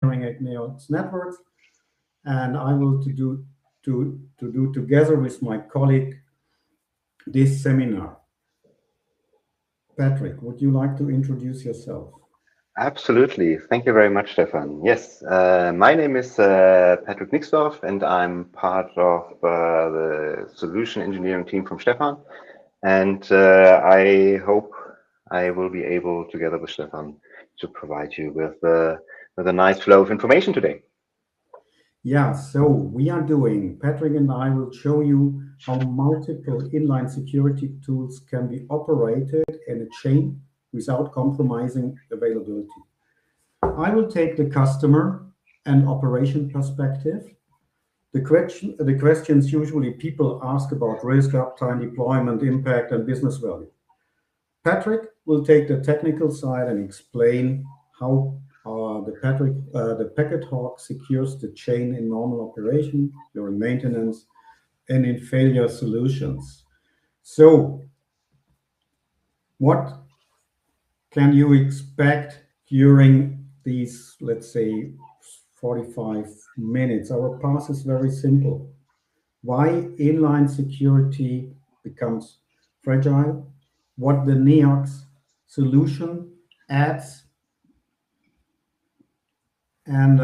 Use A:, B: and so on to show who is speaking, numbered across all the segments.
A: Neox networks, and I will to do together with my colleague this seminar. Patrick, would you like to introduce yourself?
B: Absolutely. Thank you very much, Stefan. Yes, my name is Patrick Nixdorf, and I'm part of the solution engineering team from Stefan. And I hope I will be able, together with Stefan, to provide you with a nice flow of information today.
A: Yeah, so we are doing, Patrick and I will show you how multiple inline security tools can be operated in a chain without compromising availability. I will take the customer and operation perspective. The questions usually people ask about risk, uptime, deployment, impact, and business value. Patrick will take the technical side and explain how the packet hawk secures the chain in normal operation, during maintenance, and in failure solutions. So, what can you expect during these, let's say, 45 minutes? Our path is very simple. Why inline security becomes fragile, what the Neox solution adds, and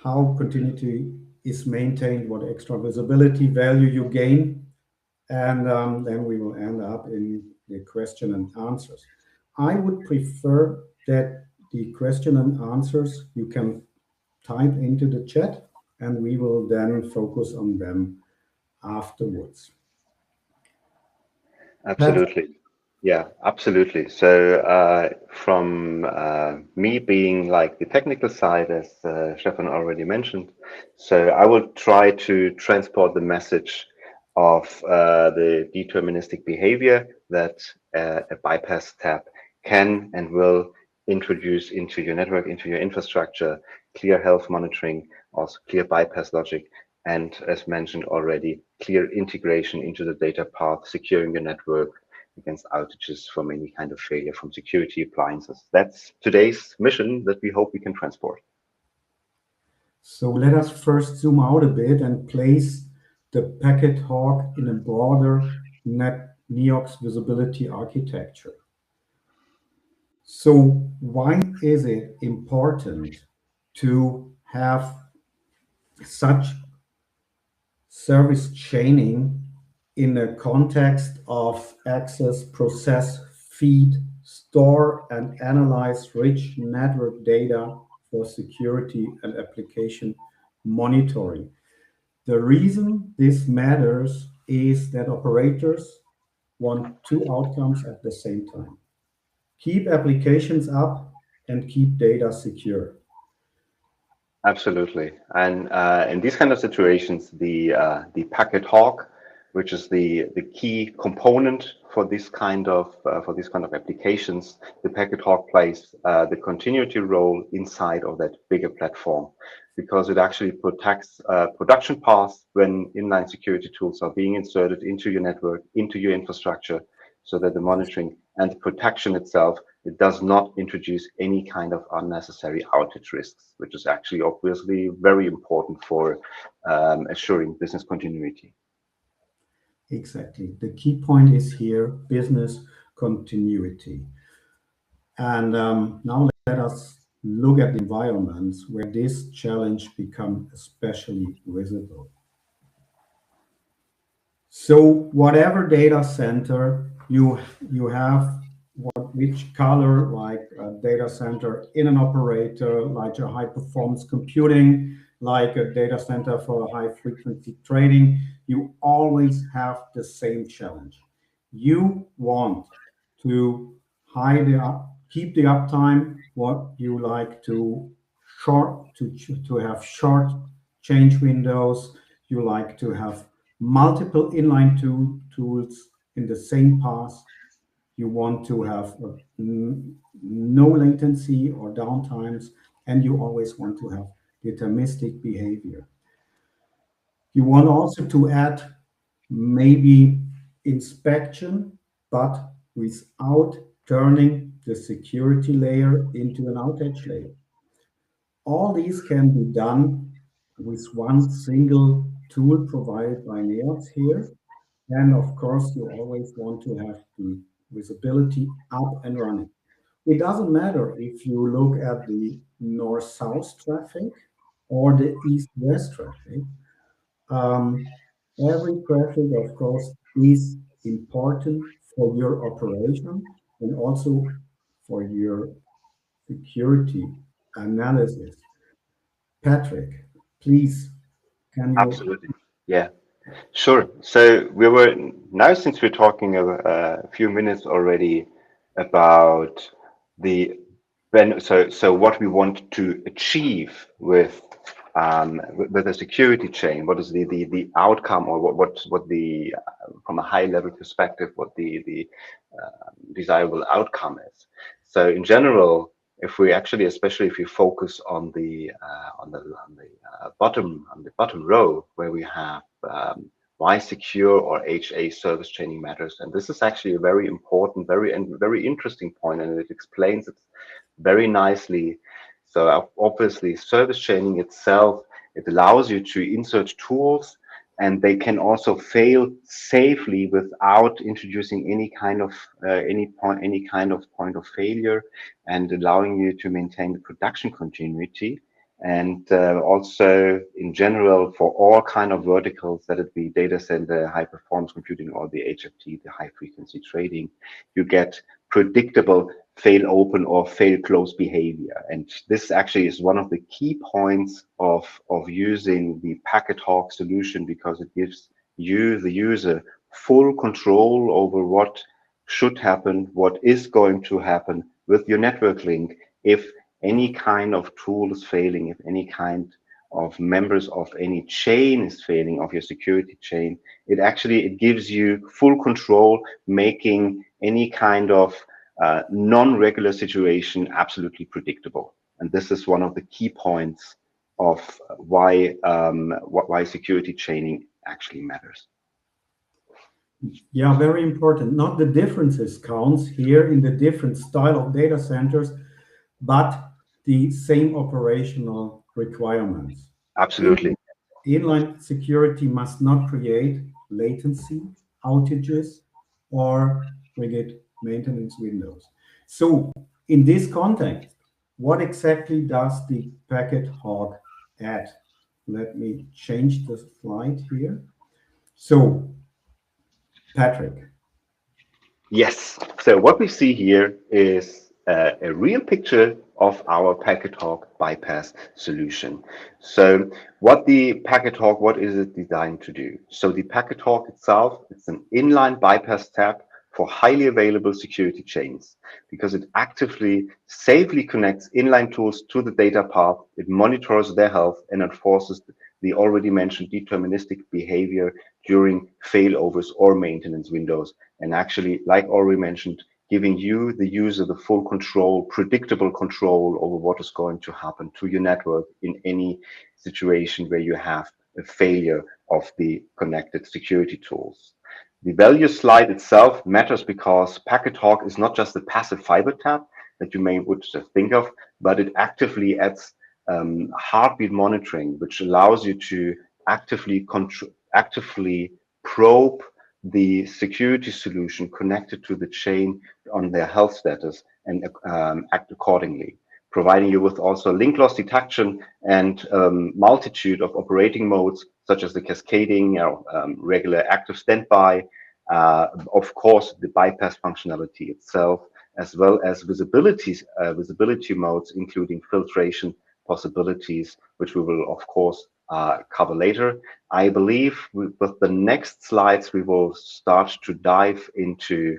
A: how continuity is maintained, what extra visibility value you gain, and then we will end up in the question and answers. I would prefer that the question and answers you can type into the chat, and we will then focus on them afterwards. Pat,
B: Absolutely. Yeah, absolutely. So from me being like the technical side, as Stefan already mentioned, so I will try to transport the message of the deterministic behavior that a bypass tab can and will introduce into your network, into your infrastructure, clear health monitoring, also clear bypass logic, and as mentioned already, clear integration into the data path, securing your network against outages from any kind of failure from security appliances. That's today's mission that we hope we can transport.
A: so let us first zoom out a bit and place the packet hawk in a broader Neox visibility architecture. So why is it important to have such service chaining in the context of access, process, feed, store, and analyze rich network data for security and application monitoring? The reason this matters is that operators want two outcomes at the same time: keep applications up and keep data secure.
B: Absolutely. And in these kind of situations, the packet hawk, which is the key component for this kind of applications, the packet hawk plays the continuity role inside of that bigger platform, because it actually protects production paths when inline security tools are being inserted into your network, into your infrastructure, so that the monitoring and the protection itself, it does not introduce any kind of unnecessary outage risks, which is actually obviously very important for assuring business continuity.
A: Exactly. The key point is here business continuity. And now let us look at the environments where this challenge become especially visible. So whatever data center you have, which color, like a data center in an operator, like a high performance computing, like a data center for high frequency trading, you always have the same challenge. You want to keep the uptime, what you like to have short change windows, you like to have multiple inline tools in the same path, you want to have no latency or downtimes, and you always want to have deterministic behavior. You want also to add maybe inspection, but without turning the security layer into an outage layer. All these can be done with one single tool provided by Neox here. And of course, you always want to have the visibility up and running. It doesn't matter if you look at the north-south traffic or the east-west traffic. Um, every traffic, of course, is important for your operation and also for your security analysis. Patrick, please, can you?
B: Absolutely. Yeah. Sure. So we were now, since we're talking a few minutes already about the so what we want to achieve with a security chain. What is the outcome, or what the from a high level perspective, what the desirable outcome is. So in general, if we actually, especially if you focus on the bottom row where we have why secure or HA service chaining matters. And this is actually a very important, very interesting point, and it explains it very nicely. So obviously, service chaining itself, it allows you to insert tools, and they can also fail safely without introducing any kind of point of failure, and allowing you to maintain the production continuity. And also in general, for all kind of verticals, that it be data center, high performance computing, or the HFT, the high frequency trading, you get predictable fail open or fail close behavior. And this actually is one of the key points of using the packet hawk solution, because it gives you, the user, full control over what should happen, what is going to happen with your network link if any kind of tool is failing, if any kind of members of any chain is failing, of your security chain. It gives you full control, making any kind of non-regular situation absolutely predictable. And this is one of the key points of why security chaining actually matters.
A: Yeah, very important. Not the differences counts here in the different style of data centers, but the same operational requirements.
B: Absolutely.
A: Inline security must not create latency, outages, or rigid maintenance windows. So, in this context, what exactly does the packet hog add? Let me change the slide here. So, Patrick.
B: Yes. So what we see here is a real picture of our Packet Hawk bypass solution. So what is it designed to do? So the Packet Hawk itself, it's an inline bypass tab for highly available security chains, because it actively, safely connects inline tools to the data path. It monitors their health and enforces the already mentioned deterministic behavior during failovers or maintenance windows. And actually, like already mentioned, giving you, the user, the full control, predictable control over what is going to happen to your network in any situation where you have a failure of the connected security tools. The value slide itself matters because Packet Hawk is not just a passive fiber tab that you may would think of, but it actively adds heartbeat monitoring, which allows you to actively probe the security solution connected to the chain on their health status, and act accordingly, providing you with also link loss detection and multitude of operating modes, such as the cascading, regular active standby, of course, the bypass functionality itself, as well as visibility modes, including filtration possibilities, which we will, of course, cover later. I believe with the next slides, we will start to dive into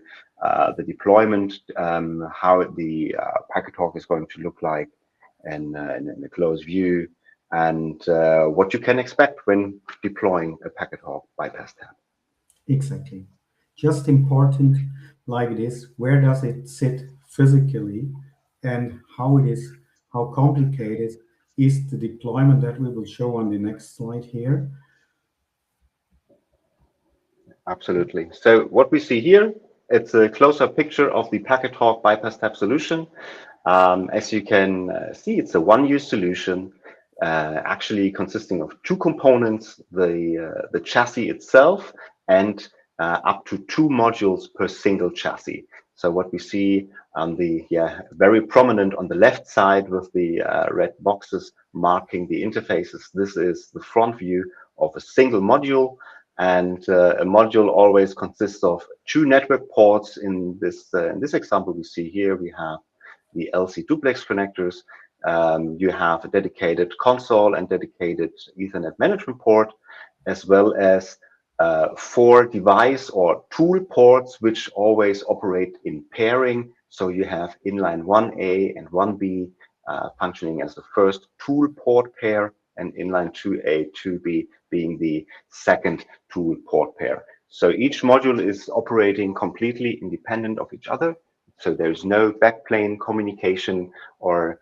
B: the deployment, how the Packet Hawk is going to look like in a close view, and what you can expect when deploying a Packet Hawk bypass tab.
A: Exactly. Just important like this, where does it sit physically and how it is, how complicated is the deployment that we will show on the next slide here.
B: Absolutely. So what we see here, it's a closer picture of the Packet Hawk bypass tab solution. As you can see, it's a one-use solution, actually consisting of two components: the chassis itself and up to two modules per single chassis. So what we see on the very prominent on the left side with the red boxes marking the interfaces, this is the front view of a single module. And a module always consists of two network ports. In this example we see here, we have the LC duplex connectors. You have a dedicated console and dedicated Ethernet management port, as well as four device or tool ports, which always operate in pairing. So you have inline 1A and 1B functioning as the first tool port pair, and inline 2A, 2B being the second tool port pair. So each module is operating completely independent of each other. So there's no backplane communication or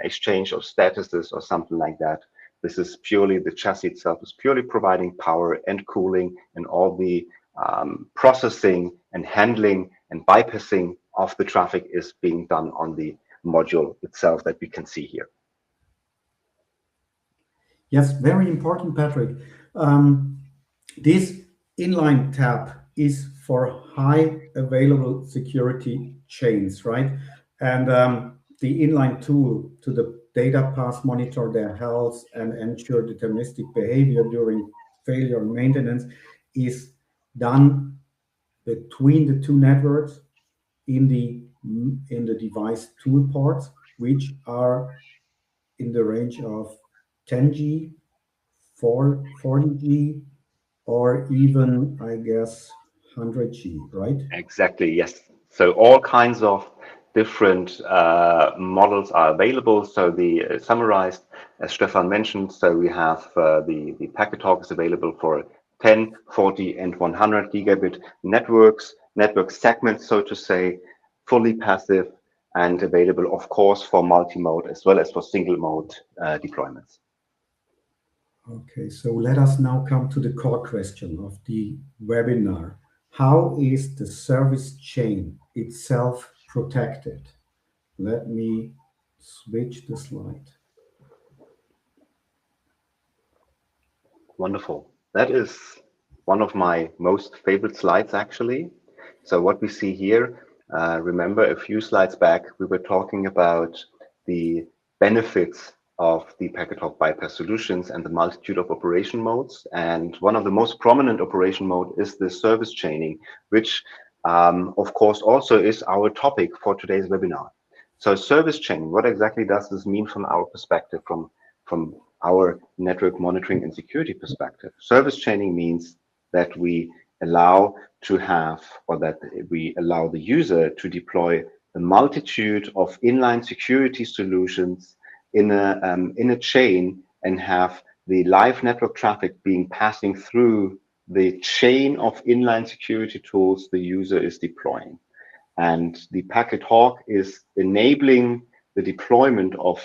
B: exchange of statuses or something like that. This is purely, the chassis itself is purely providing power and cooling, and all the processing and handling and bypassing of the traffic is being done on the module itself that we can see here.
A: Yes, very important, Patrick. This inline tab is for high available security chains, right? And the inline tool to the data paths monitor their health and ensure deterministic behavior during failure and maintenance is done between the two networks in the device tool ports, which are in the range of 10G, 40G, or even, I guess, 100G, right?
B: Exactly, yes. So all kinds of different models are available. So the summarized, as Stefan mentioned, so we have the packet talk is available for 10, 40, and 100 gigabit networks, network segments, so to say, fully passive and available, of course, for multi-mode as well as for single mode deployments.
A: Okay, so let us now come to the core question of the webinar. How is the service chain itself protected? Let me switch the slide.
B: Wonderful. That is one of my most favorite slides, actually. So what we see here, remember a few slides back, we were talking about the benefits of the packet talk bypass solutions and the multitude of operation modes. And one of the most prominent operation mode is the service chaining, which of course also is our topic for today's webinar. So service chaining, what exactly does this mean from our perspective, from our network monitoring and security perspective? Service chaining means that we allow to have, or that we allow the user to deploy a multitude of inline security solutions in a chain, and have the live network traffic being passing through the chain of inline security tools the user is deploying. And the packet hawk is enabling the deployment of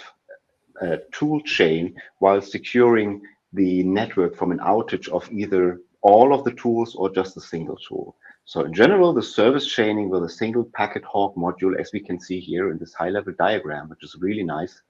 B: tool chain while securing the network from an outage of either all of the tools or just a single tool. So in general, the service chaining with a single packet hawk module, as we can see here in this high-level diagram, which is really nice,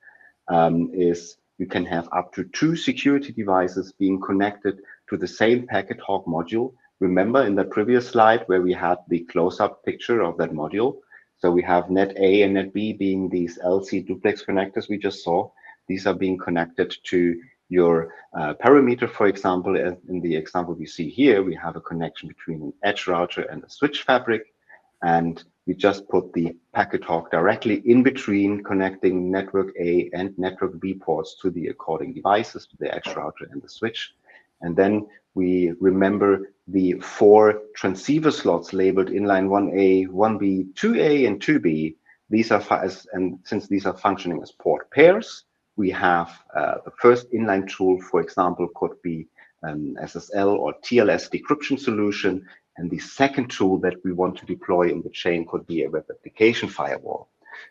B: is you can have up to two security devices being connected to the same packet hawk module. Remember in the previous slide where we had the close-up picture of that module? So we have net A and net B being these LC duplex connectors we just saw. These are being connected to your parameter, for example. In the example we see here, we have a connection between an edge router and a switch fabric, and we just put the packet talk directly in between, connecting network A and network B ports to the according devices, to the edge router and the switch. And then we remember the four transceiver slots labeled inline 1A, 1B, 2A, and 2B. These are, and since these are functioning as port pairs, we have the first inline tool, for example, could be an SSL or TLS decryption solution. And the second tool that we want to deploy in the chain could be a web application firewall.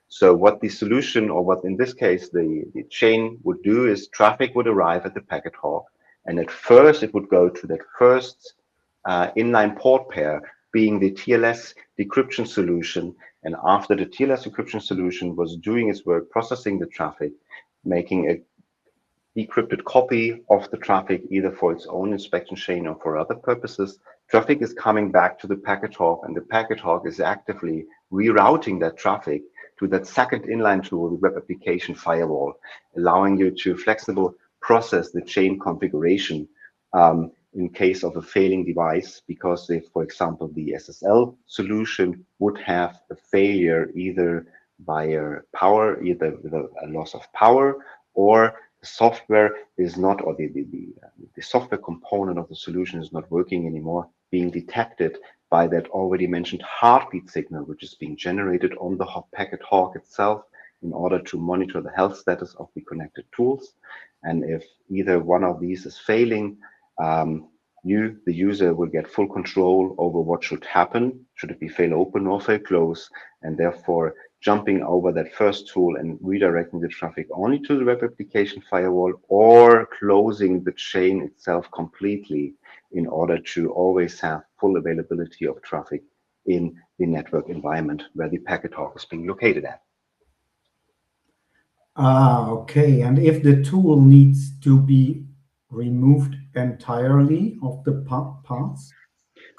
B: So what the solution, or what in this case the chain would do, is traffic would arrive at the packet hawk. And at first it would go to that first inline port pair being the TLS decryption solution. And after the TLS decryption solution was doing its work, processing the traffic, making a decrypted copy of the traffic, either for its own inspection chain or for other purposes, traffic is coming back to the packet hog, and the packet hog is actively rerouting that traffic to that second inline tool, the web application firewall, allowing you to flexible process the chain configuration in case of a failing device, because if, for example, the SSL solution would have a failure either via power, either with a loss of power, or the software is not, or the software component of the solution is not working anymore, being detected by that already mentioned heartbeat signal, which is being generated on the packet hog itself in order to monitor the health status of the connected tools. And if either one of these is failing, you, the user, will get full control over what should happen, should it be fail open or fail close, and therefore jumping over that first tool and redirecting the traffic only to the web application firewall, or closing the chain itself completely in order to always have full availability of traffic in the network environment where the packet hog is being located at.
A: Ah, okay. And if the tool needs to be removed entirely of the paths,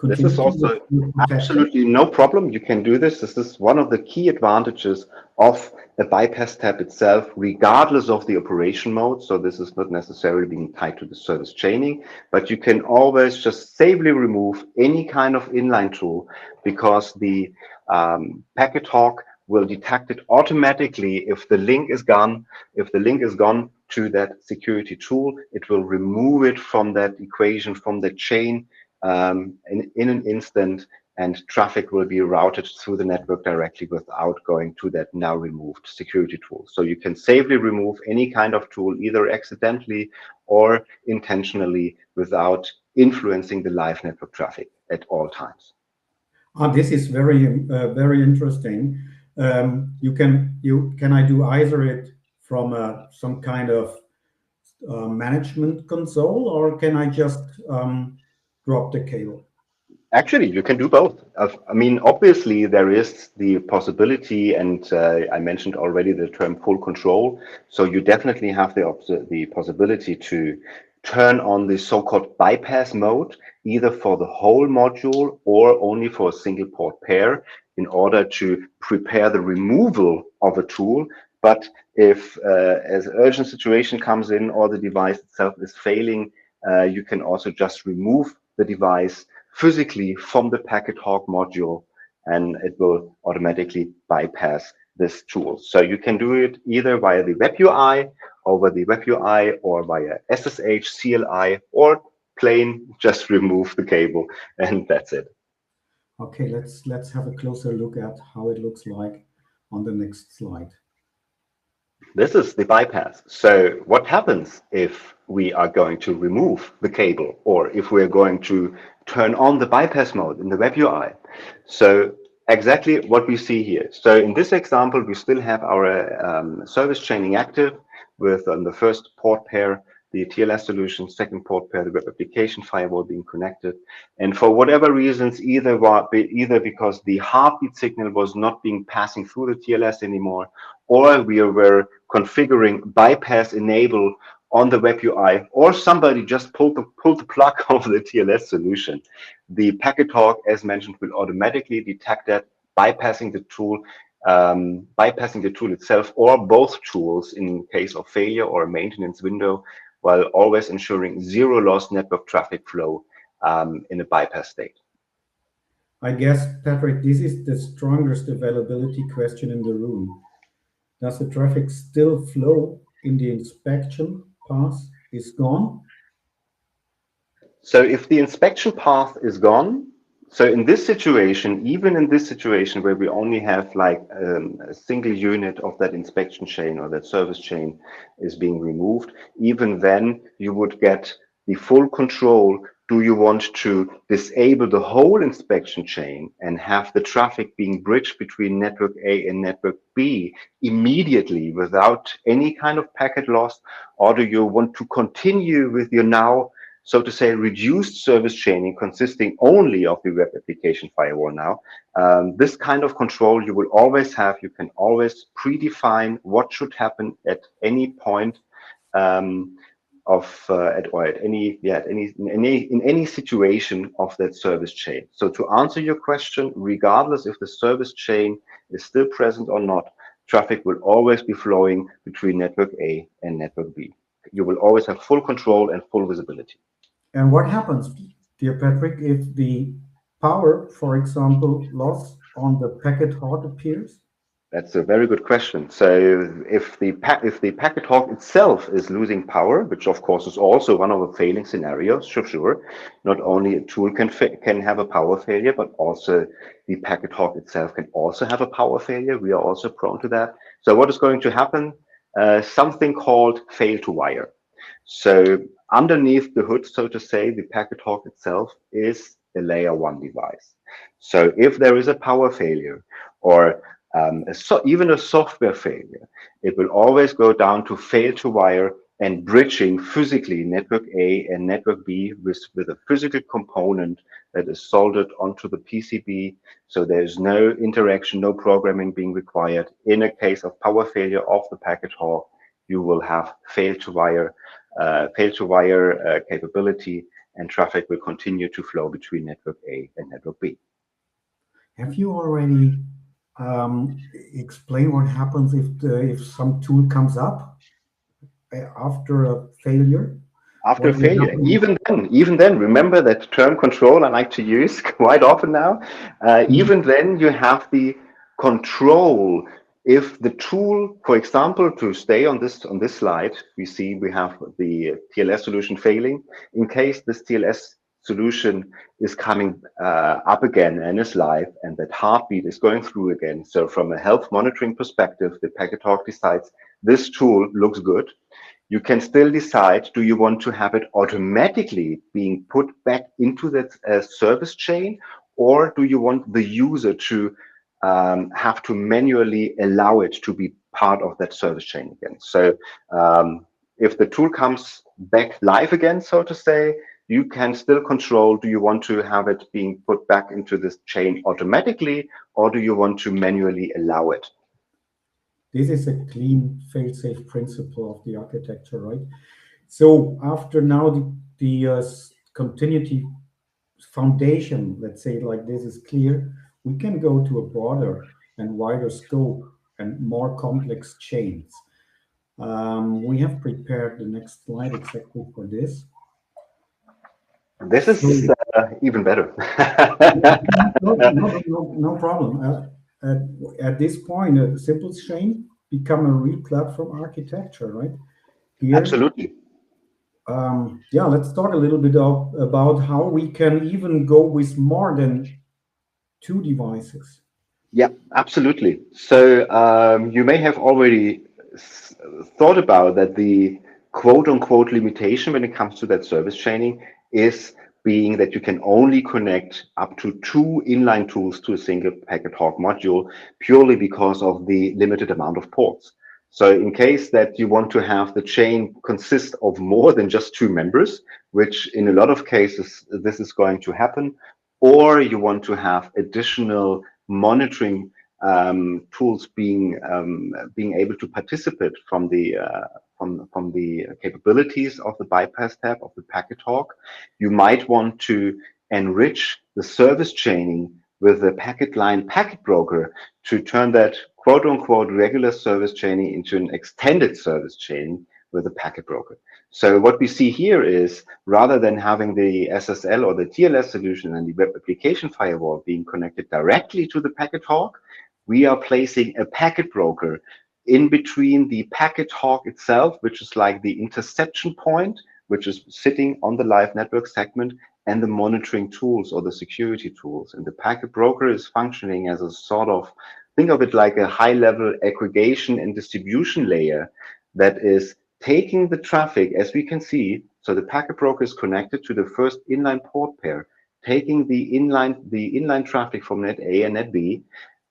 B: This is
A: continuity is
B: also
A: still protected?
B: absolutely no problem. You can do this. This is one of the key advantages of the bypass tab itself, regardless of the operation mode. So this is not necessarily being tied to the service chaining, but you can always just safely remove any kind of inline tool, because the packet hog will detect it automatically if the link is gone. If the link is gone to that security tool, it will remove it from that equation, from the chain, in an instant, and traffic will be routed through the network directly without going to that now removed security tool. So you can safely remove any kind of tool, either accidentally or intentionally, without influencing the live network traffic at all times.
A: Ah, this is very interesting. Can I do either it from some kind of management console, or can I just drop the cable?
B: Actually, you can do both. I mean, obviously, there is the possibility, and I mentioned already the term full control. So you definitely have the possibility to turn on the so-called bypass mode, either for the whole module or only for a single port pair, in order to prepare the removal of a tool. But if as an urgent situation comes in or the device itself is failing, you can also just remove the device physically from the packet hog module, and it will automatically bypass this tool. So you can do it either via the web UI, over the web UI, or via SSH, CLI, or plain just remove the cable, and that's it.
A: Okay, let's have a closer look at how it looks like on the next slide.
B: This is the bypass. So what happens if we are going to remove the cable, or if we're going to turn on the bypass mode in the web UI? So exactly what we see here. So in this example, we still have our service chaining active with on the first port pair, the TLS solution, second port pair, the web application firewall being connected. And for whatever reasons, either because the heartbeat signal was not being passing through the TLS anymore, or we were configuring bypass enable on the web UI, or somebody just pulled the plug of the TLS solution, the packet hog, as mentioned, will automatically detect that, bypassing the tool itself or both tools in case of failure or a maintenance window, while always ensuring zero loss network traffic flow in a bypass state.
A: I guess, Patrick, this is the strongest availability question in the room. Does the traffic still flow in the inspection path is gone?
B: So if the inspection path is gone, so in this situation, even in this situation where we only have like a single unit of that inspection chain or that service chain is being removed, even then you would get the full control. Do you want to disable the whole inspection chain and have the traffic being bridged between network A and network B immediately without any kind of packet loss? Or do you want to continue with your now so to say, reduced service chaining consisting only of the web application firewall now. This kind of control you will always have. You can always predefine what should happen at any point of at or at any at any in any situation of that service chain. So to answer your question, regardless if the service chain is still present or not, traffic will always be flowing between network A and network B. You will always have full control and full visibility.
A: And what happens, dear Patrick, if the power, for example, loss on the packet hot appears?
B: That's a very good question. So if the packet hawk itself is losing power, which of course is also one of the failing scenarios, sure, not only a tool can have a power failure, but also the packet hawk itself can also have a power failure. We are also prone to that. So what is going to happen? Something called fail to wire. So underneath the hood, so to say, the packet hawk itself is a layer one device. So if there is a power failure or even a software failure, it will always go down to fail to wire and bridging physically network A and network B with a physical component that is soldered onto the PCB. So there's no interaction, no programming being required. In a case of power failure of the packet hawk, you will have fail to wire capability, and traffic will continue to flow between network A and network B.
A: Have you already explained what happens if some tool comes up after a failure?
B: After
A: What will
B: failure,
A: happen?
B: even then, remember that term control I like to use quite often now.
A: Mhm.
B: Even then, you have the control. If the tool, for example, to stay on this slide, we see we have the TLS solution failing. In case this TLS solution is coming up again and is live, and that heartbeat is going through again. So from a health monitoring perspective, the packet hawk decides this tool looks good. You can still decide, do you want to have it automatically being put back into that service chain, or do you want the user to have to manually allow it to be part of that service chain again? So if the tool comes back live again, so to say, you can still control, do you want to have it being put back into this chain automatically, or do you want to manually allow it?
A: This is a clean fail-safe principle of the architecture, right? So after now the continuity foundation, let's say like this is clear, we can go to a broader and wider scope and more complex chains. We have prepared the next slide exactly for this.
B: This is
A: So
B: even better.
A: no problem. At this point, a simple chain become a real platform architecture, right? Here,
B: Absolutely.
A: yeah, let's talk a little bit about how we can even go with more than two devices.
B: Yeah, absolutely. So you may have already thought about that the quote unquote limitation when it comes to that service chaining is being that you can only connect up to two inline tools to a single packet hawk module purely because of the limited amount of ports. So in case that you want to have the chain consist of more than just two members, which in a lot of cases this is going to happen, or you want to have additional monitoring tools being able to participate from the capabilities of the bypass tab of the packet hawk, you might want to enrich the service chaining with the packet line packet broker to turn that quote unquote regular service chaining into an extended service chaining with a packet broker. So what we see here is rather than having the SSL or the TLS solution and the web application firewall being connected directly to the packet hawk, we are placing a packet broker in between the packet hawk itself, which is like the interception point, which is sitting on the live network segment, and the monitoring tools or the security tools. And the packet broker is functioning as a sort of, think of it like a high level aggregation and distribution layer that is taking the traffic, as we can see. So the packet broker is connected to the first inline port pair, taking the inline traffic from net A and net B,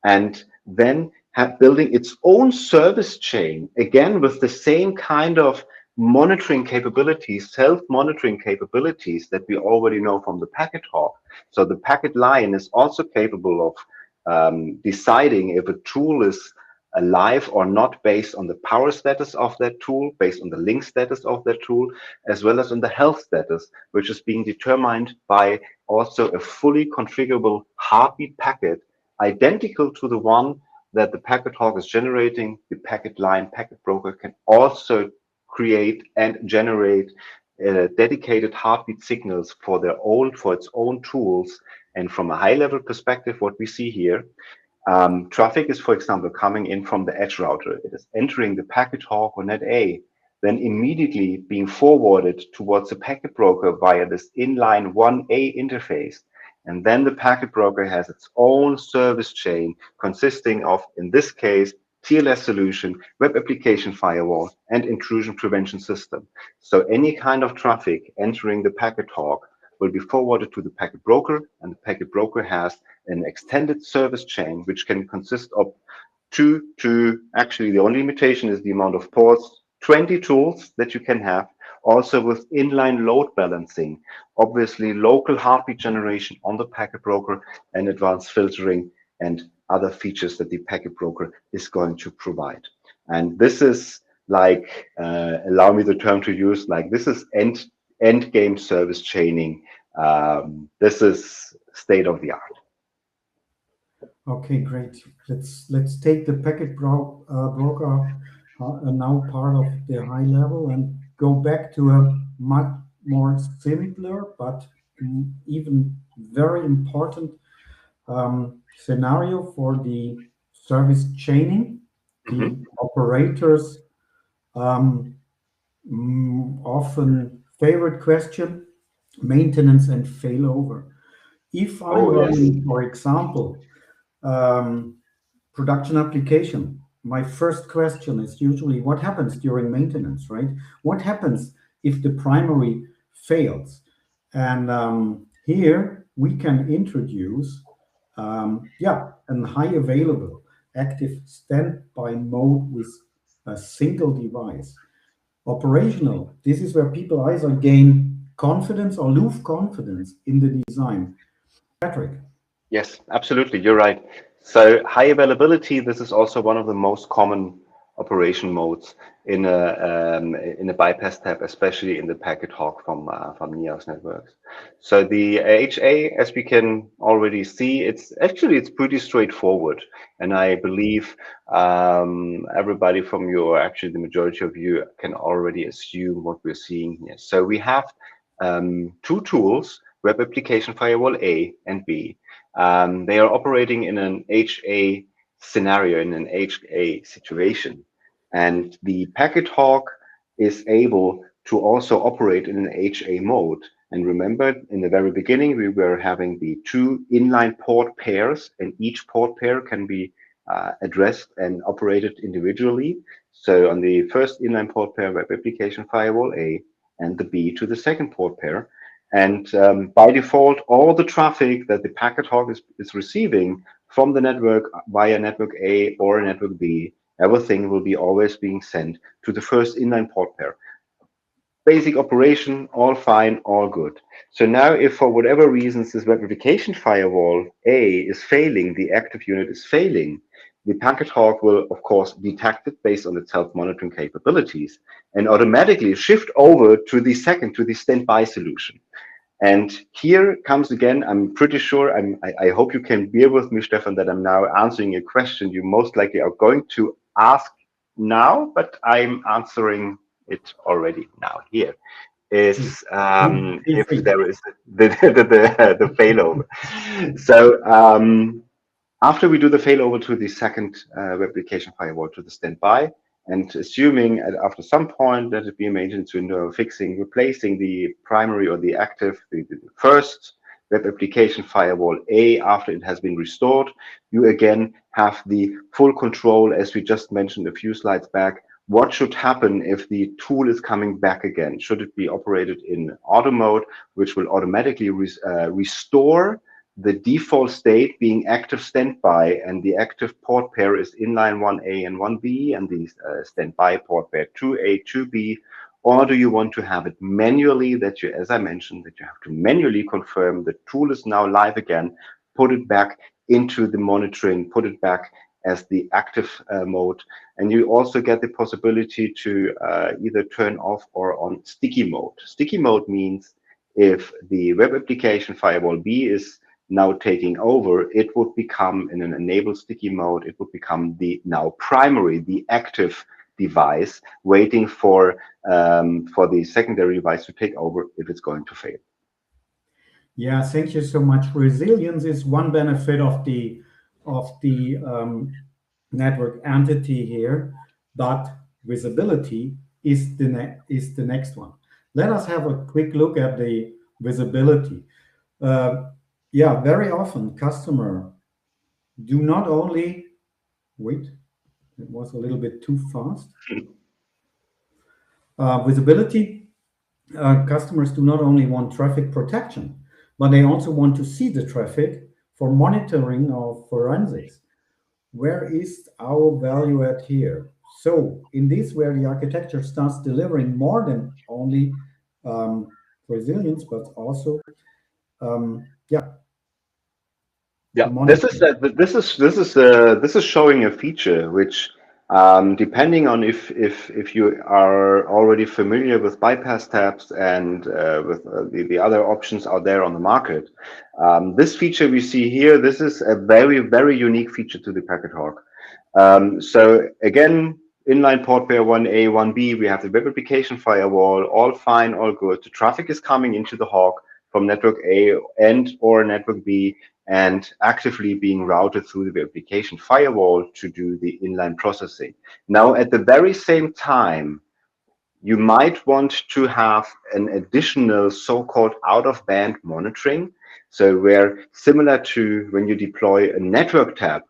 B: and then building its own service chain, again with the same kind of monitoring capabilities, self-monitoring capabilities that we already know from the packet hawk. So the packet line is also capable of deciding if a tool is alive or not based on the power status of that tool, based on the link status of that tool, as well as on the health status, which is being determined by also a fully configurable heartbeat packet, identical to the one that the packet hawk is generating. The packet line packet broker can also create and generate dedicated heartbeat signals for for its own tools. And from a high level perspective, what we see here, traffic is, for example, coming in from the edge router. It is entering the packet hawk or net A, then immediately being forwarded towards the packet broker via this inline 1A interface. And then the packet broker has its own service chain consisting of, in this case, TLS solution, web application firewall, and intrusion prevention system. So any kind of traffic entering the packet hawk will be forwarded to the packet broker, and the packet broker has an extended service chain, which can consist of actually the only limitation is the amount of ports, 20 tools that you can have, also with inline load balancing, obviously local heartbeat generation on the packet broker, and advanced filtering and other features that the packet broker is going to provide. And this is like, allow me the term to use, like this is end game service chaining. This is state of the art.
A: Okay, great. Let's take the broker now part of the high level and go back to a much more simpler but even very important scenario for the service chaining. The
B: Mhm.
A: operators often favorite question, maintenance and failover. If I'm
B: Oh, yes.
A: running, for example, um, production application, my first question is usually what happens during maintenance, right? What happens if the primary fails? And here we can introduce, a high available active standby mode with a single device. Operational, this is where people either gain confidence or lose confidence in the design. Patrick.
B: Yes, absolutely. You're right. So high availability, this is also one of the most common operation modes in a bypass tab, especially in the packet hawk from Neos networks. So the HA, as we can already see, it's pretty straightforward, and I believe everybody from your, actually the majority of you can already assume what we're seeing here. So we have two tools, Web Application Firewall A and B. They are operating in an HA scenario, in an HA situation. And the packet hawk is able to also operate in an HA mode. And remember, in the very beginning, we were having the two inline port pairs, and each port pair can be addressed and operated individually. So on the first inline port pair, Web Application Firewall A, and the B to the second port pair. And by default, all the traffic that the packet hawk is receiving from the network via network A or network B, everything will be always being sent to the first inline port pair. Basic operation, all fine, all good. So now if for whatever reasons this web application firewall A is failing, the active unit is failing, the packet hawk will of course detect it based on its self-monitoring capabilities and automatically shift over to the standby solution. And here comes again, I'm pretty sure, I hope you can bear with me, Stefan, that I'm now answering a question you most likely are going to ask now, but I'm answering it already now here. Is
A: Feel
B: if
A: free.
B: there is the failover. So after we do the failover to the second replication firewall to the standby, and assuming after some point that it be a maintenance window fixing, replacing the primary or the active, the first web application firewall A after it has been restored, you again have the full control, as we just mentioned a few slides back. What should happen if the tool is coming back again? Should it be operated in auto mode, which will automatically restore the default state being active standby, and the active port pair is inline 1A and 1B, and the standby port pair 2A, 2B Or do you want to have it manually, that you, as I mentioned, that you have to manually confirm the tool is now live again, put it back into the monitoring, put it back as the active mode. And you also get the possibility to either turn off or on sticky mode. Sticky mode means if the web application firewall B is now taking over, it would become in an enable sticky mode, it would become the now primary, the active device, waiting for the secondary device to take over if it's going to fail.
A: Yeah, thank you so much. Resilience is one benefit of the network entity here, but visibility is is the next one. Let us have a quick look at the visibility. Uh, yeah, very often customer do not only wait. It was a little bit too fast. Visibility, customers do not only want traffic protection, but they also want to see the traffic for monitoring of forensics. Where is our value at here? So in this, where the architecture starts delivering more than only resilience, but also yeah,
B: Yeah,
A: monitoring.
B: this is showing a feature which, depending on if you are already familiar with bypass tabs and with the other options out there on the market, this feature we see here, this is a very unique feature to the Packet Hawk. So again, inline port pair 1A, 1B, we have the web application firewall, all fine, all good. The traffic is coming into the Hawk from network A and or network B, and actively being routed through the application firewall to do the inline processing. Now, at the very same time, you might want to have an additional so-called out-of-band monitoring. So where, similar to when you deploy a network tab,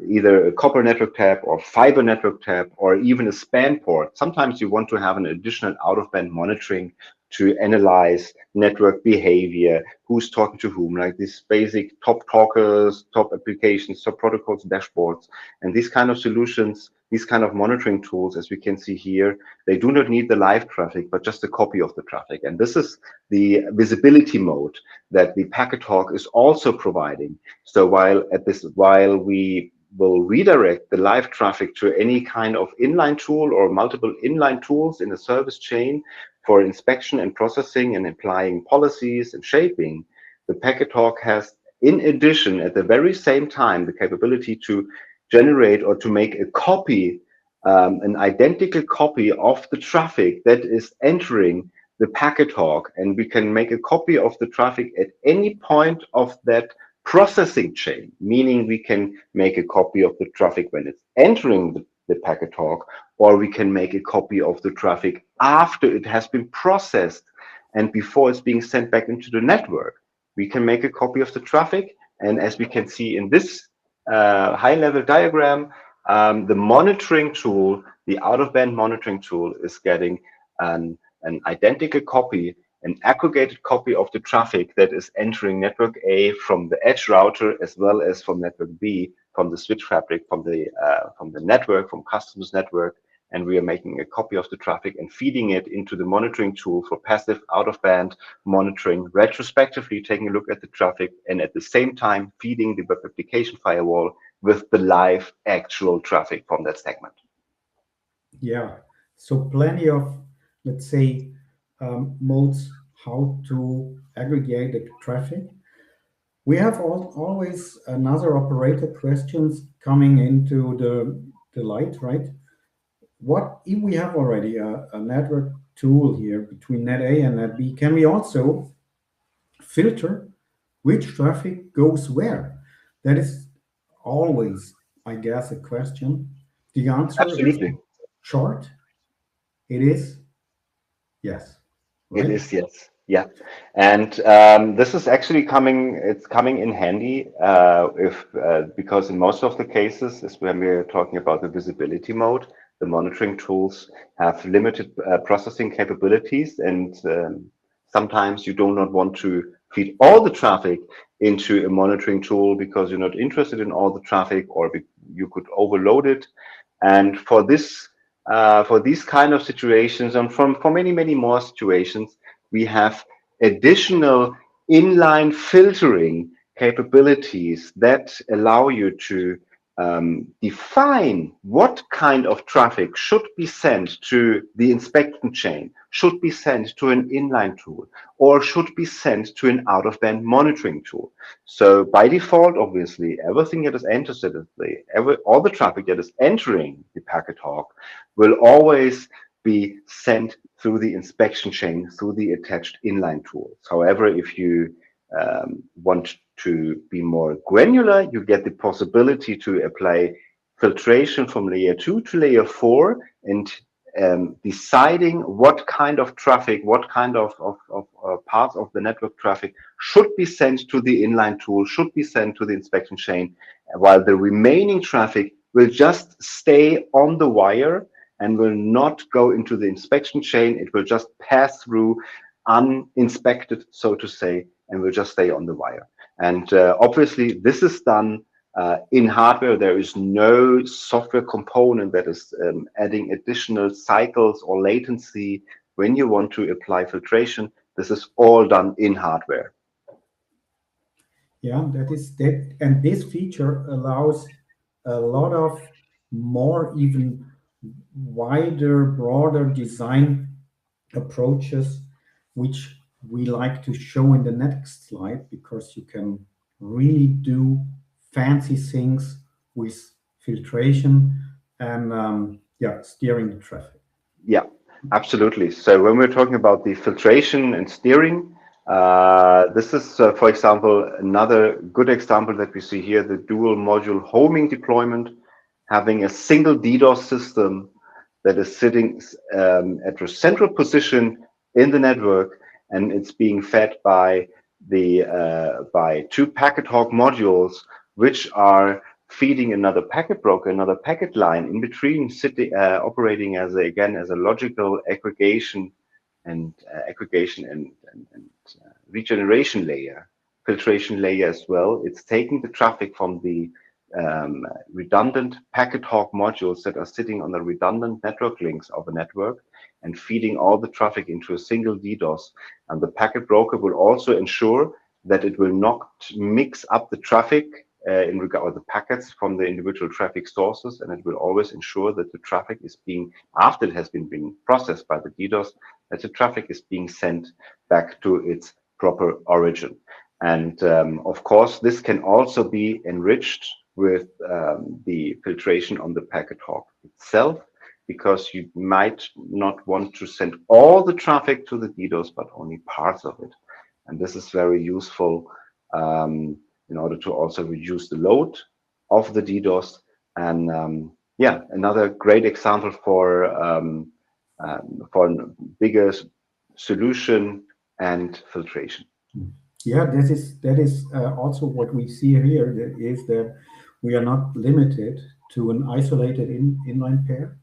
B: either a copper network tab or fiber network tab, or even a span port, sometimes you want to have an additional out-of-band monitoring to analyze network behavior, who's talking to whom, like these basic top talkers, top applications, top protocols, dashboards, and these kind of solutions, these kind of monitoring tools, as we can see here, they do not need the live traffic, but just a copy of the traffic. And this is the visibility mode that the Packet Hawk is also providing. So while we will redirect the live traffic to any kind of inline tool or multiple inline tools in the service chain for inspection and processing and applying policies and shaping, the Packet Hawk has, in addition, at the very same time, the capability to generate or to make a copy, an identical copy of the traffic that is entering the Packet Hawk. And we can make a copy of the traffic at any point of that processing chain, meaning we can make a copy of the traffic when it's entering the Packet Hawk, or we can make a copy of the traffic after it has been processed and before it's being sent back into the network. We can make a copy of the traffic, and as we can see in this high-level diagram, the monitoring tool, the out-of-band monitoring tool, is getting an identical copy, an aggregated copy of the traffic that is entering network A from the edge router, as well as from network B, from the switch fabric, from the network, from customers network. And we are making a copy of the traffic and feeding it into the monitoring tool for passive out-of-band monitoring, retrospectively taking a look at the traffic, and at the same time feeding the web application firewall with the live actual traffic from that segment.
A: Yeah, so plenty of, let's say, modes how to aggregate the traffic. We have always another operator questions coming into the light, right? What if we have already a network tool here between net A and net B? Can we also filter which traffic goes where? That is always, I guess, a question. The answer is
B: Absolutely.
A: short. It is yes,
B: It
A: right?
B: is, yes. Yeah. And this is actually it's coming in handy if because in most of the cases is when we're talking about the visibility mode, the monitoring tools have limited processing capabilities, and sometimes you do not want to feed all the traffic into a monitoring tool because you're not interested in all the traffic, or you could overload it. And for this for these kind of situations, and from for many, many more situations, we have additional inline filtering capabilities that allow you to define what kind of traffic should be sent to the inspection chain, should be sent to an inline tool, or should be sent to an out-of-band monitoring tool. So by default, obviously, everything that is entered, all the traffic that is entering the packet hawk will always be sent through the inspection chain through the attached inline tools. However, if you want to be more granular, you get the possibility to apply filtration from layer 2 to layer 4 and deciding what kind of traffic, what kind of parts of the network traffic should be sent to the inline tool, should be sent to the inspection chain, while the remaining traffic will just stay on the wire and will not go into the inspection chain. It will just pass through uninspected, so to say, and will just stay on the wire. And obviously, this is done in hardware. There is no software component that is adding additional cycles or latency when you want to apply filtration. This is all done in hardware.
A: Yeah, that is that, and this feature allows a lot of more even wider, broader design approaches, which we like to show in the next slide, because you can really do fancy things with filtration and yeah, steering the traffic.
B: Yeah, absolutely. So when we're talking about the filtration and steering, this is, for example, another good example that we see here, the dual module homing deployment, having a single DDoS system that is sitting at a central position in the network, and it's being fed by the by two packet hawk modules, which are feeding another packet broker, another packet line in between, sitting operating as a, again, as a logical aggregation and regeneration layer, filtration layer as well. It's taking the traffic from the redundant packet hawk modules that are sitting on the redundant network links of a network and feeding all the traffic into a single DDoS. And the packet broker will also ensure that it will not mix up the traffic in regard to the packets from the individual traffic sources, and it will always ensure that the traffic is being, after it has been being processed by the DDoS, that the traffic is being sent back to its proper origin. And of course, this can also be enriched with the filtration on the packet hawk itself, because you might not want to send all the traffic to the DDoS, but only parts of it. And this is very useful in order to also reduce the load of the DDoS. And yeah, another great example for a bigger solution and filtration.
A: Yeah, that is also what we see here. That is that we are not limited to an isolated inline pair,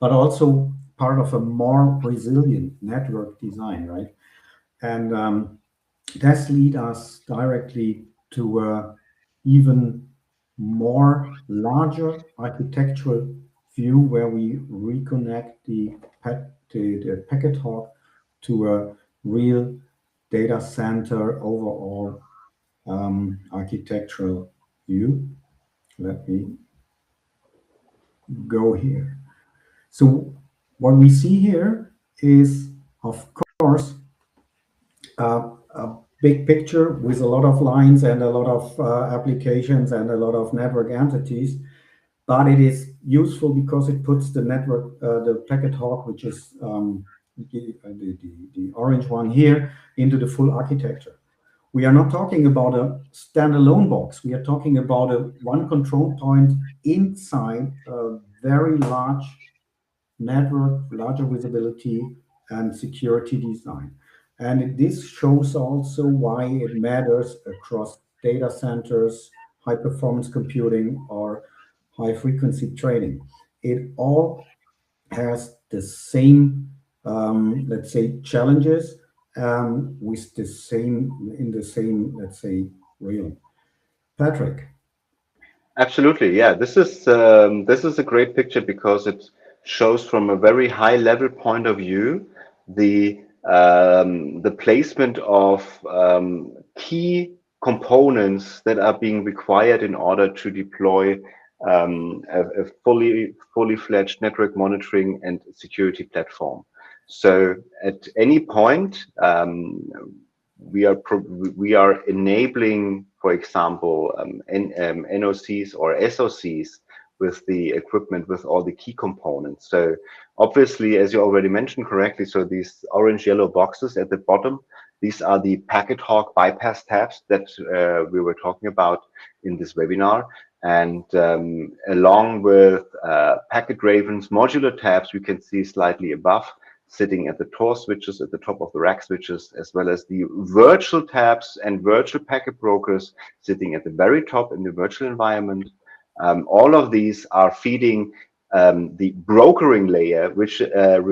A: but also part of a more resilient network design, right? And that's lead us directly to a even more larger architectural view, where we reconnect the packet hawk to a real data center overall architectural view. Let me go here. So what we see here is, of course, a big picture with a lot of lines and a lot of applications and a lot of network entities. But it is useful because it puts the network, the packet hawk, which is the orange one here, into the full architecture. We are not talking about a standalone box. We are talking about a one control point inside a very large network, larger visibility and security design. And this shows also why it matters across data centers, high performance computing, or high frequency trading. It all has the same, let's say, challenges with the same, in the same, let's say, realm. Patrick.
B: Absolutely, yeah. This is a great picture because it shows from a very high level point of view the placement of key components that are being required in order to deploy a fully fledged network monitoring and security platform. So at any point, we are enabling, for example, NOCs or SOCs with the equipment, with all the key components. So obviously, as you already mentioned correctly, so these orange yellow boxes at the bottom, these are the packet hawk bypass tabs that we were talking about in this webinar. And along with packet ravens modular tabs, we can see slightly above, sitting at the TOR switches at the top of the rack switches, as well as the virtual tabs and virtual packet brokers sitting at the very top in the virtual environment. All of these are feeding the brokering layer, which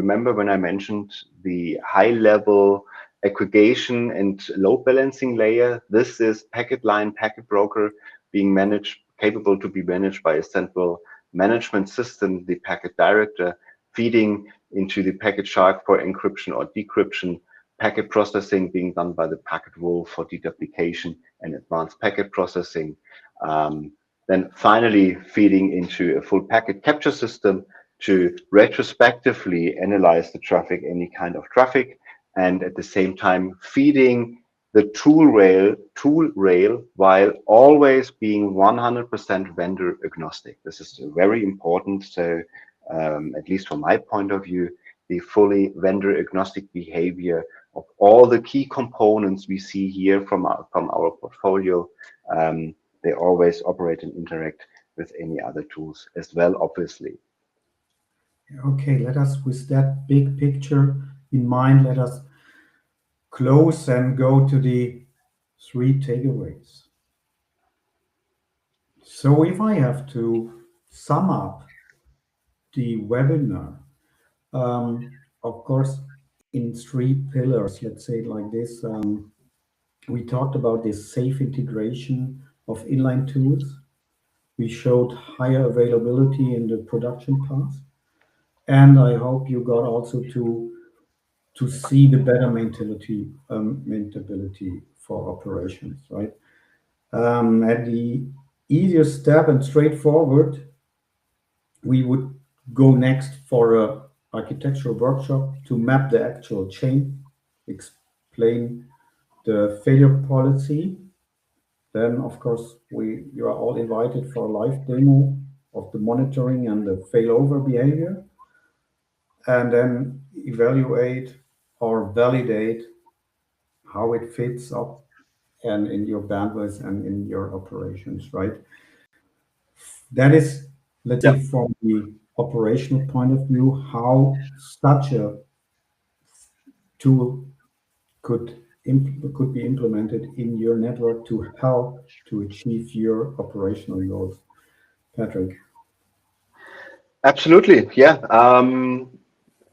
B: remember when I mentioned the high level aggregation and load balancing layer. This is packet line, packet broker being managed, capable to be managed by a central management system, the packet director, feeding into the packet shark for encryption or decryption, packet processing being done by the packet wolf for deduplication and advanced packet processing. Then finally feeding into a full packet capture system to retrospectively analyze the traffic, any kind of traffic, and at the same time feeding the tool rail while always being 100% vendor agnostic. This is very important. So at least from my point of view, the fully vendor agnostic behavior of all the key components we see here from our portfolio, they always operate and interact with any other tools as well, obviously.
A: Okay, let us, with that big picture in mind, let us close and go to the 3 takeaways. So if I have to sum up the webinar, of course, in 3 pillars, let's say it like this, we talked about this safe integration of inline tools. We showed higher availability in the production path. And I hope you got also to see the better maintainability for operations, right? And the easiest step and straightforward, we would go next for a architectural workshop to map the actual chain, explain the failure policy. Then, of course, you are all invited for a live demo of the monitoring and the failover behavior, and then evaluate or validate how it fits up and in your bandwidth and in your operations, right? That is, let's
B: Yeah,
A: say, from the operational point of view, how such a tool could be implemented in your network to help to achieve your operational goals. Patrick.
B: absolutely. Yeah.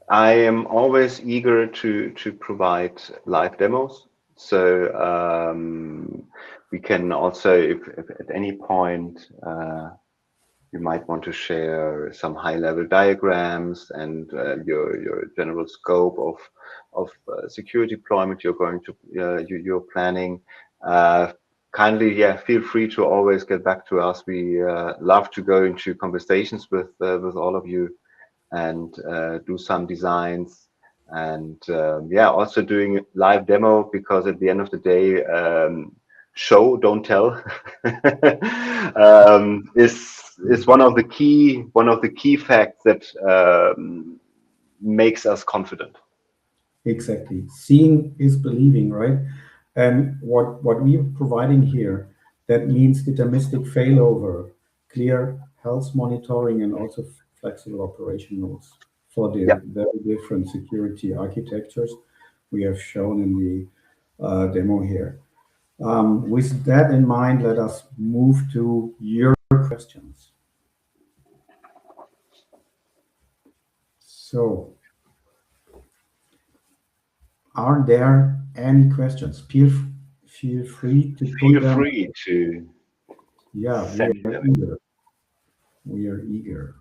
B: I am always eager to provide live demos. So we can also, if at any point you might want to share some high-level diagrams and your general scope of security deployment you're going to you're planning. Kindly, yeah, feel free to always get back to us. We love to go into conversations with all of you and do some designs and yeah, also doing live demo, because at the end of the day, show don't tell is one of the key facts that makes us confident.
A: Exactly. Seeing is believing, right? And what we are providing here, that means deterministic failover, clear health monitoring, and also flexible operation nodes for
B: Yeah,
A: the very different security architectures we have shown in the demo here. With that in mind, let us move to your questions. So, are there any questions? Feel free to put
B: feel
A: them.
B: free to
A: Yeah, we
B: send
A: are
B: them.
A: eager. We are eager.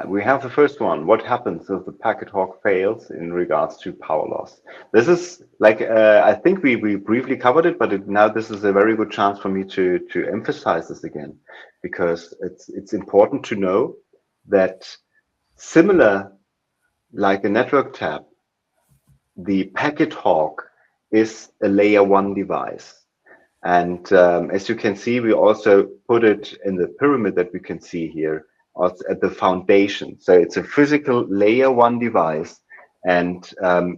B: We have the first one. What happens if the packet hawk fails in regards to power loss? This is like I think we briefly covered it, but now this is a very good chance for me to emphasize this again, because it's important to know that similar like a network tab, the packet hawk is a layer one device. And as you can see, we also put it in the pyramid that we can see here also at the foundation. So it's a physical layer one device. And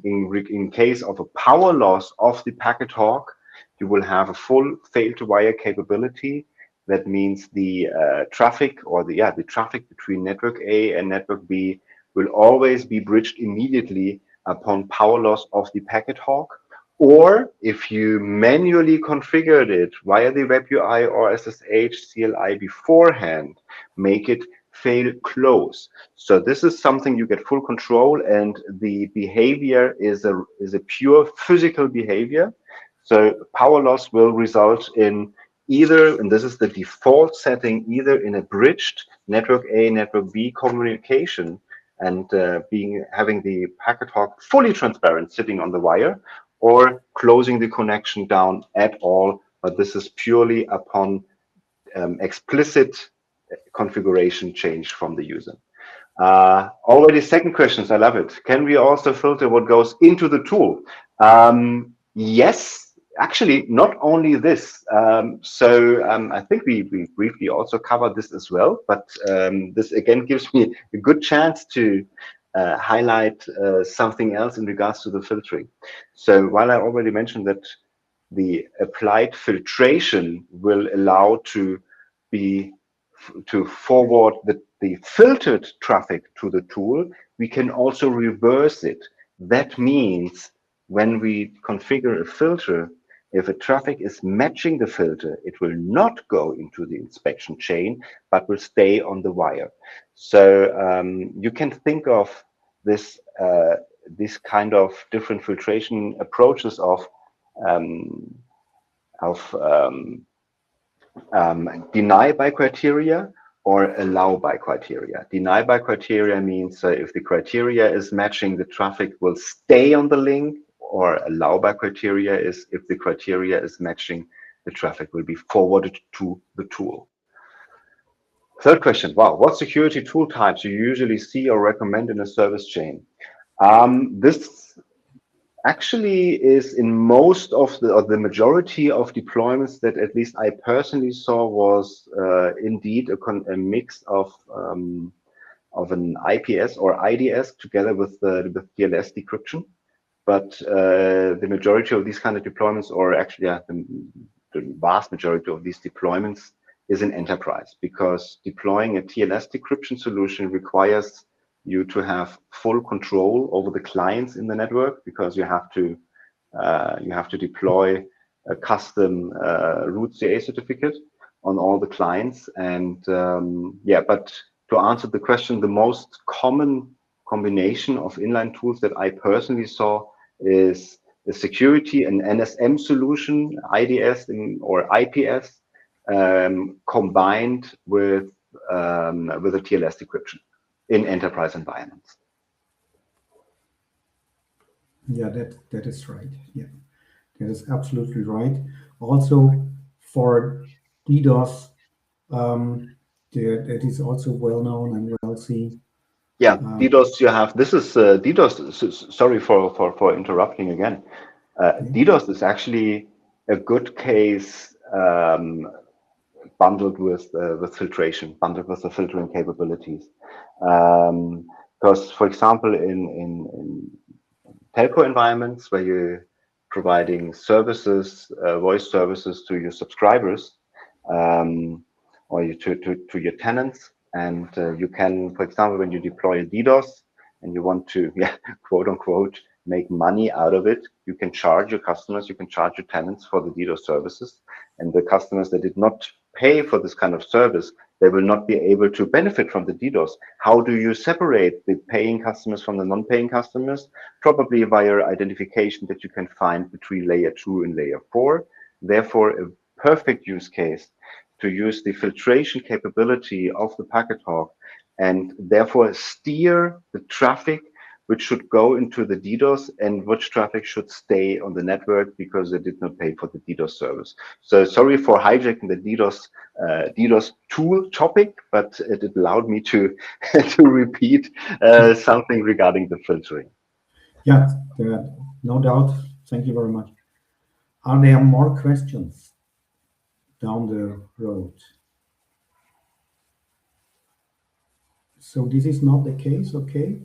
B: in case of a power loss of the packet hawk, you will have a full fail to wire capability. That means the traffic or the traffic between network A and network B will always be bridged immediately upon power loss of the packet hawk. Or if you manually configured it via the web UI or SSH CLI beforehand, make it fail close. So this is something you get full control, and the behavior is a pure physical behavior. So power loss will result in either, and this is the default setting, either in a bridged network A, network B communication, and having the packet hawk fully transparent sitting on the wire, or closing the connection down at all. But this is purely upon explicit configuration change from the user. Already second questions, I love it. Can we also filter what goes into the tool? Yes, actually, not only this. I think we briefly also covered this as well, but this again gives me a good chance to highlight something else in regards to the filtering. So while I already mentioned that the applied filtration will allow be to forward the filtered traffic to the tool, we can also reverse it. That means when we configure a filter, if a traffic is matching the filter, it will not go into the inspection chain, but will stay on the wire. So you can think of this kind of different filtration approaches um, of deny by criteria or allow by criteria. Deny by criteria means if the criteria is matching, the traffic will stay on the link, or allow by criteria is if the criteria is matching, the traffic will be forwarded to the tool. Third question, wow, what security tool types you usually see or recommend in a service chain? This actually is in most of the majority of deployments that at least I personally saw was indeed a mix of an IPS or IDS together with TLS decryption. But the majority of these kind of deployments, or actually the vast majority of these deployments, is in enterprise, because deploying a TLS decryption solution requires you to have full control over the clients in the network, because you have to deploy a custom root CA certificate on all the clients. And but to answer the question, the most common combination of inline tools that I personally saw is the security and NSM solution, IDS or IPS, combined with a TLS decryption in enterprise environments.
A: Yeah, that is right. Yeah, that is absolutely right. Also, for DDoS, that is also well known and well seen.
B: Yeah, DDoS, you have, this is DDoS, sorry for interrupting again. DDoS is actually a good case bundled with filtration, bundled with the filtering capabilities. Because, for example, in telco environments where you're providing services, voice services to your subscribers, or to your tenants, and you can, for example, when you deploy a DDoS and you want to, quote unquote, make money out of it, you can charge your customers, you can charge your tenants for the DDoS services, and the customers that did not pay for this kind of service, they will not be able to benefit from the DDoS. How do you separate the paying customers from the non-paying customers? Probably via identification that you can find between layer 2 and layer 4. Therefore, a perfect use case to use the filtration capability of the packet hawk and therefore steer the traffic which should go into the DDoS and which traffic should stay on the network because they did not pay for the DDoS service. So sorry for hijacking the DDoS tool topic, but it allowed me to to repeat something regarding the filtering.
A: Yeah, no doubt. Thank you very much. Are there more questions down the road? So this is not the case, okay?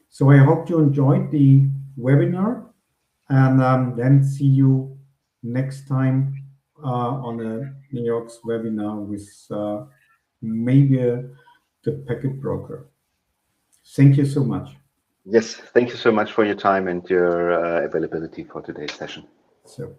A: So I hope you enjoyed the webinar, and then see you next time on a New York's webinar with maybe the packet broker. Thank you so much.
B: Yes, thank you so much for your time and your availability for today's session.
A: So.